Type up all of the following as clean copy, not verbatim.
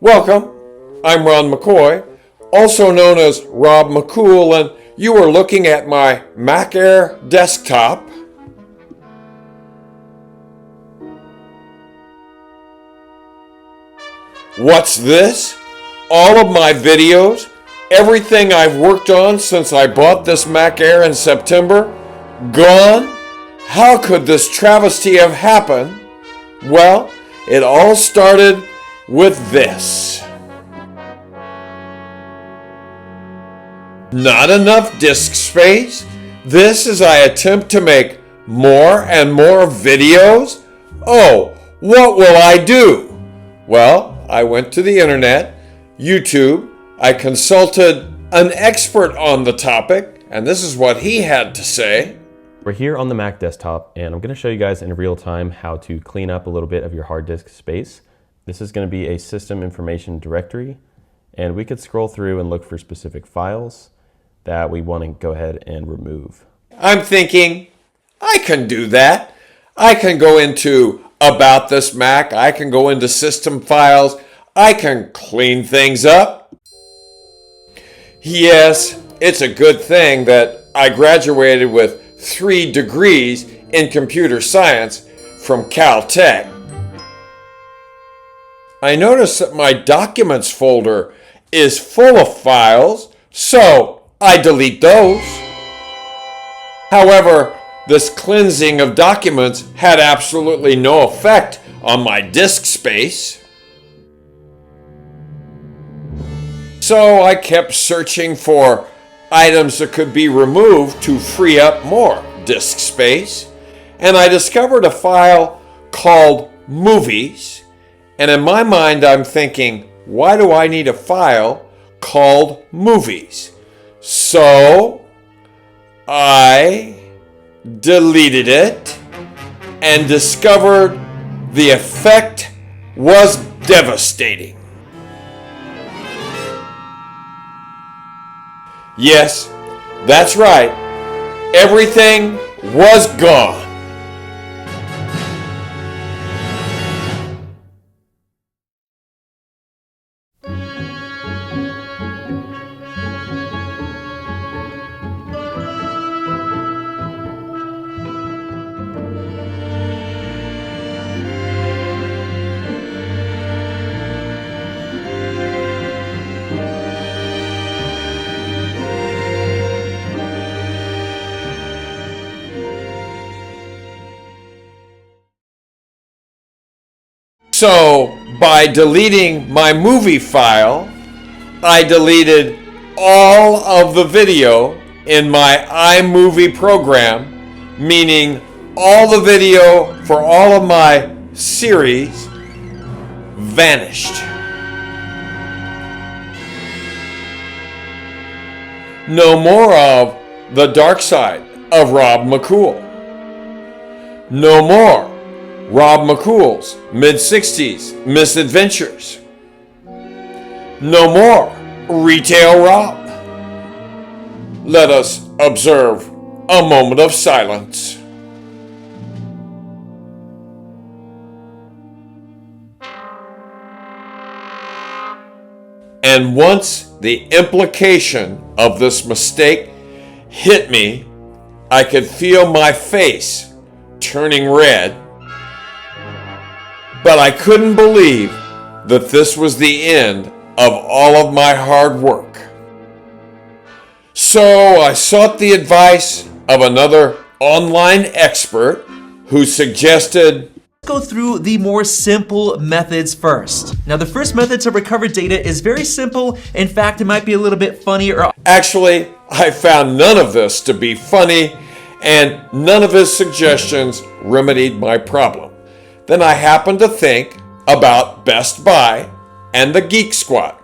Welcome, I'm Ron McCoy, also known as Rob McCool, and you are looking at my Mac Air desktop. What's this? All of my videos, everything I've worked on since I bought this Mac Air in September, gone? How could this travesty have happened? Well, it all started with this. Not enough disk space? This as I attempt to make more and more videos? Oh, what will I do? Well, I went to the internet, YouTube, I consulted an expert on the topic, and this is what he had to say. We're here on the Mac desktop, and I'm going to show you guys in real time how to clean up a little bit of your hard disk space. This is going to be a system information directory, and we could scroll through and look for specific files that we want to go ahead and remove. I'm thinking, I can do that. I can go into About This Mac, I can go into System Files, I can clean things up. Yes, it's a good thing that I graduated with 3 degrees in computer science from Caltech. I notice that my Documents folder is full of files, so I delete those. However, this cleansing of documents had absolutely no effect on my disk space. So I kept searching for items that could be removed to free up more disk space, and I discovered a file called Movies. And in my mind, I'm thinking, why do I need a file called Movies? So I deleted it and discovered the effect was devastating. Yes, that's right. Everything was gone. So, by deleting my movie file, I deleted all of the video in my iMovie program, meaning all the video for all of my series vanished. No more of The Dark Side of Rob McCool. No more Rob McCool's Mid-60s Misadventures. No more Retail Rob. Let us observe a moment of silence. And once the implication of this mistake hit me, I could feel my face turning red. But I couldn't believe that this was the end of all of my hard work. So I sought the advice of another online expert who suggested go through the more simple methods first. Now, the first method to recover data is very simple. In fact, it might be a little bit funny or... Actually, I found none of this to be funny, and none of his suggestions remedied my problem. Then I happened to think about Best Buy and the Geek Squad.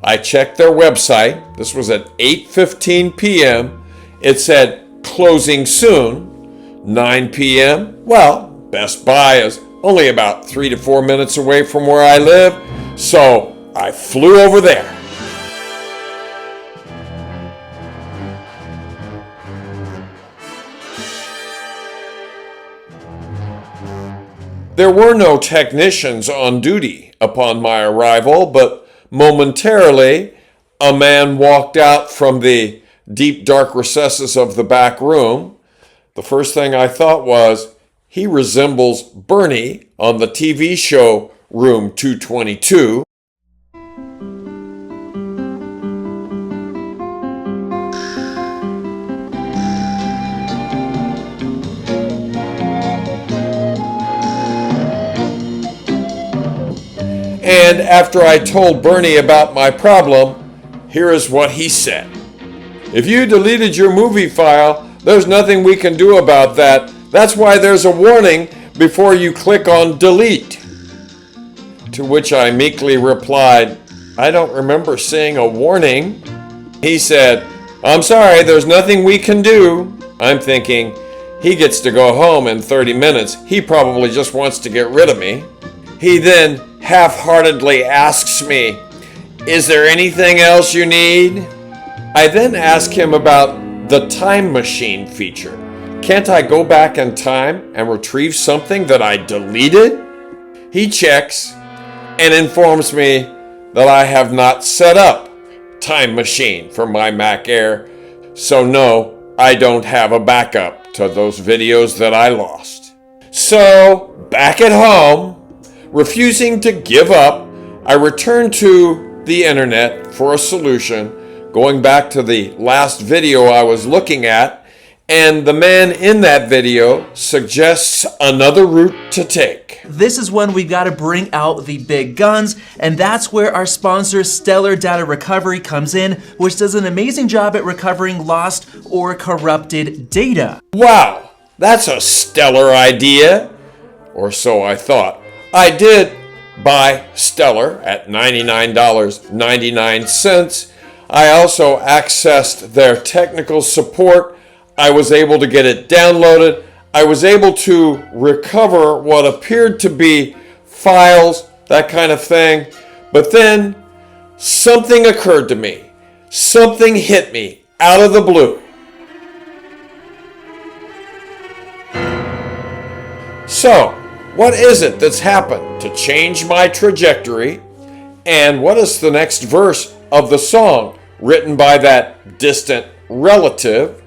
I checked their website. This was at 8:15 p.m. It said closing soon, 9 p.m. Well, Best Buy is only about 3 to 4 minutes away from where I live, so I flew over there. There were no technicians on duty upon my arrival, but momentarily a man walked out from the deep dark recesses of the back room. The first thing I thought was, he resembles Bernie on the TV show Room 222. And after I told Bernie about my problem, here is what he said. If you deleted your movie file, there's nothing we can do about that. That's why there's a warning before you click on delete. To which I meekly replied, I don't remember seeing a warning. He said, I'm sorry, there's nothing we can do. I'm thinking, he gets to go home in 30 minutes. He probably just wants to get rid of me. He then half-heartedly asks me, is there anything else you need? I then ask him about the time machine feature. Can't I go back in time and retrieve something that I deleted? He checks and informs me that I have not set up Time Machine for my Mac Air, so no, I don't have a backup to those videos that I lost. So, back at home, refusing to give up, I returned to the internet for a solution, going back to the last video I was looking at, and the man in that video suggests another route to take. This is when we gotta bring out the big guns, and that's where our sponsor Stellar Data Recovery comes in, which does an amazing job at recovering lost or corrupted data. Wow, that's a stellar idea, or so I thought. I did buy Stellar at $99.99. I also accessed their technical support. I was able to get it downloaded. I was able to recover what appeared to be files, that kind of thing. But then something occurred to me. Something hit me out of the blue. So, what is it that's happened to change my trajectory? And what is the next verse of the song written by that distant relative?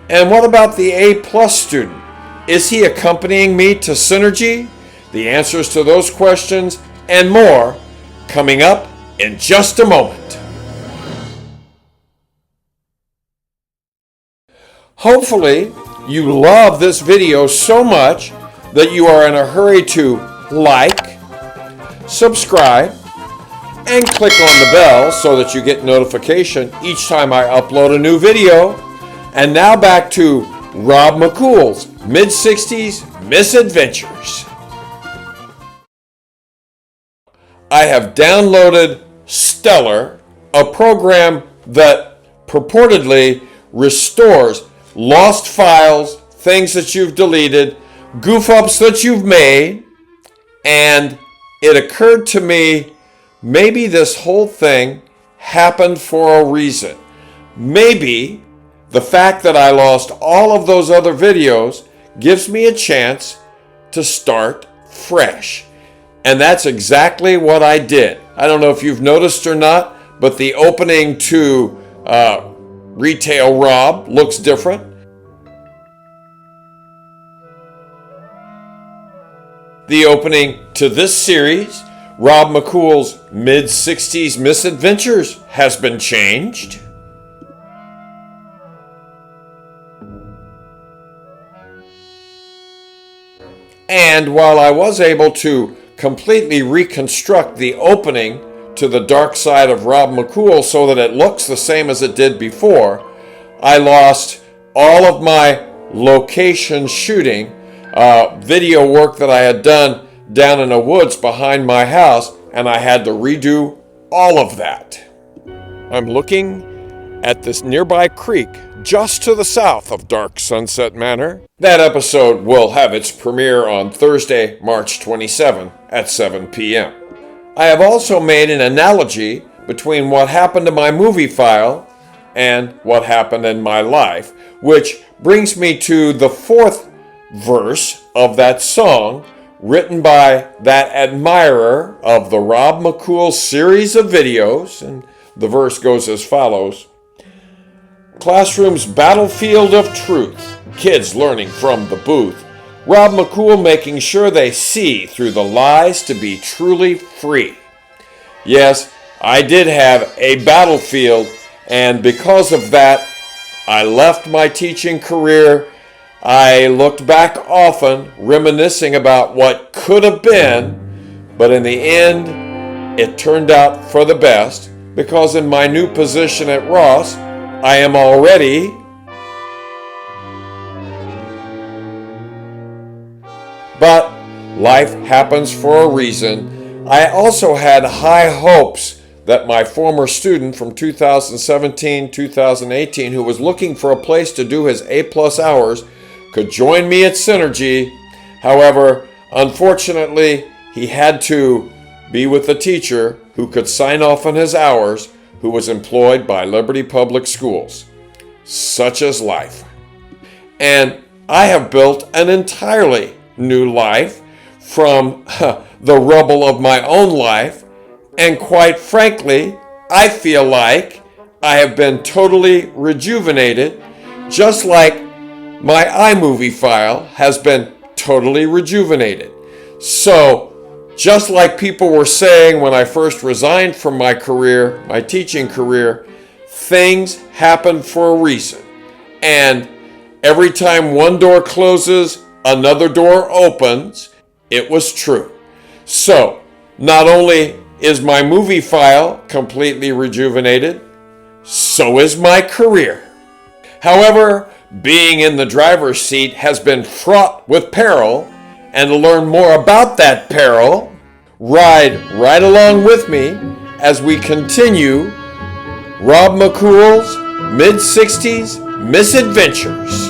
And what about the A+ student? Is he accompanying me to Synergy? The answers to those questions and more coming up in just a moment. Hopefully, you love this video so much that you are in a hurry to like, subscribe, and click on the bell so that you get notification each time I upload a new video. And now back to Rob McCool's Mid-60s Misadventures. I have downloaded Stellar, a program that purportedly restores lost files, things that you've deleted, goof-ups that you've made, and it occurred to me, maybe this whole thing happened for a reason. Maybe the fact that I lost all of those other videos gives me a chance to start fresh. And that's exactly what I did. I don't know if you've noticed or not, but the opening to Retail Rob looks different. The opening to this series, Rob McCool's Mid-60s Misadventures, has been changed. And while I was able to completely reconstruct the opening to the dark side of Rob McCool so that it looks the same as it did before, I lost all of my location shooting, video work that I had done down in the woods behind my house, and I had to redo all of that. I'm looking at this nearby creek just to the south of Dark Sunset Manor. That episode will have its premiere on Thursday, March 27 at 7 p.m. I have also made an analogy between what happened to my movie file and what happened in my life, which brings me to the fourth verse of that song written by that admirer of the Rob McCool series of videos, and the verse goes as follows: classroom's battlefield of truth, kids learning from the booth, Rob McCool making sure they see through the lies to be truly free. Yes, I did have a battlefield, and because of that, I left my teaching career. I looked back often, reminiscing about what could have been, but in the end, it turned out for the best, because in my new position at Ross, I am already but life happens for a reason. I also had high hopes that my former student from 2017-2018 who was looking for a place to do his A+ hours could join me at Synergy. However, unfortunately, he had to be with a teacher who could sign off on his hours, who was employed by Liberty Public Schools. Such is life. And I have built an entirely new life from the rubble of my own life, and quite frankly, I feel like I have been totally rejuvenated, just like my iMovie file has been totally rejuvenated. So, just like people were saying when I first resigned from my career, my teaching career, things happen for a reason. And every time one door closes, another door opens. It was true. So, not only is my movie file completely rejuvenated, so is my career. However, being in the driver's seat has been fraught with peril, and to learn more about that peril, ride right along with me as we continue Rob McCool's Mid-60s Misadventures.